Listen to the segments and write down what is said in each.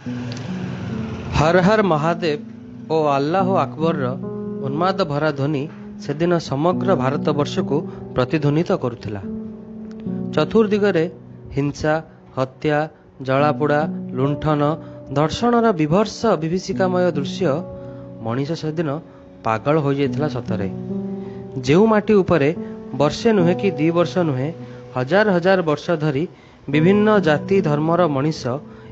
हर हर महादेव और अल्लाह अकबर उन्माद भरा ध्वनि सेदिन समग्र भारतवर्ष को प्रतिध्वनित करुथिला। चतुर्दिगरे हिंसा, हत्या, जलापोड़ा, लुंठन, धर्षणर विभत्स विभीषिकामय दृश्य मनीष सेदिन पागल हो जाइथिला सतरे। जेउ माटी उपरे वर्षे नुहे कि 2 वर्ष नुहे हजार हजार वर्ष धरी विभिन्न जाति धर्मर मनीष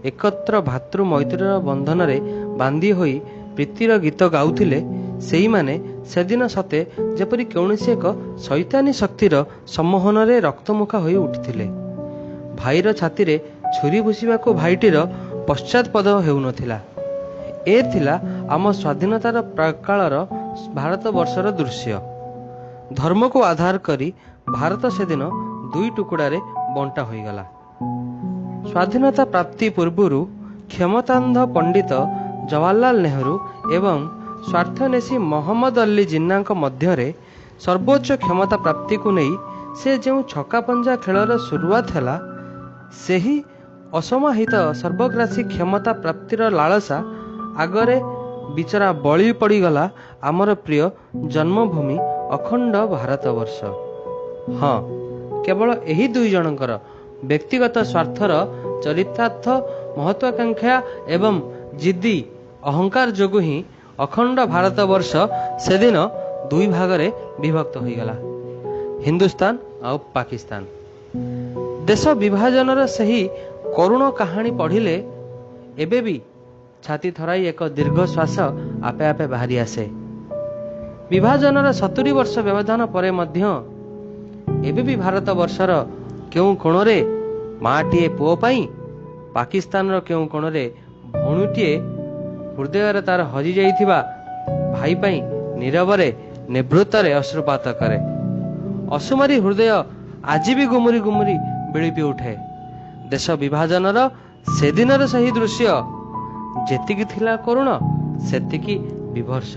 एकत्र भातृ मैत्रीर बंधन रे बांधी होई प्रीतिर गीत गाउथिले, सेई माने सेदिन सते जेपरि कौनसी एक शैतानी शक्तिर सम्मोहन रे रक्तमुखा होई उठिथिले। भाईर छाती रे छुरी भूषिबाकू भाईटीर पश्चातपद हेउनथिला। ए थिला आम स्वाधीनतार प्रकालर भारत वर्षर दृश्य। धर्म को आधार करी भारत सेदिन 2 टुकड़ारे बंटा होईगला। स्वाधीनता प्राप्ति पूर्वरु क्षमतांध पंडित जवाहरलाल नेहरू एवं स्वार्थनेशी मोहम्मद अली जिन्ना मध्यरे सर्वोच्च क्षमता प्राप्ति को नहीं से जो छक्का पंजा खेलर शुरुआत है, सेही असमाहित सर्वग्रासी क्षमता प्राप्तिर लालसा आगरे बिचरा बली पड़गला आमर प्रिय जन्मभूमि अखंड भारतवर्ष। हाँ, केवल यही 2 जनकर व्यक्तिगत स्वार्थर चरितार्थ महत्वाकांक्षा एवं जिद्दी अहंकार जोगु ही अखंड भारतवर्ष सेदिन 2 भागरे विभक्त होईगला, हिंदुस्तान और पाकिस्तान। देश विभाजनर सही करुण कहानी पढ़िले एबे भी छाती थराई एक दीर्घ श्वास आपे आपे बाहरी आसे। विभाजनर 70 वर्ष व्यवधान परे मध्य एबे भी भारत वर्षर केउ कोणरे माटीए पुओ पाई, पाकिस्तान केउ कोणरे भौणीटीए हृदय तार हजि जाइथिबा भाई पाई नीरवरे निवृत्तरे अश्रुपात करे। असुमारी हृदय आज भी गुमुरी गुमुरी बिलिपि उठे। देश विभाजनर सेदिनर सही दृश्य जेतिकी थिला करुण सेतिकी विभर्ष।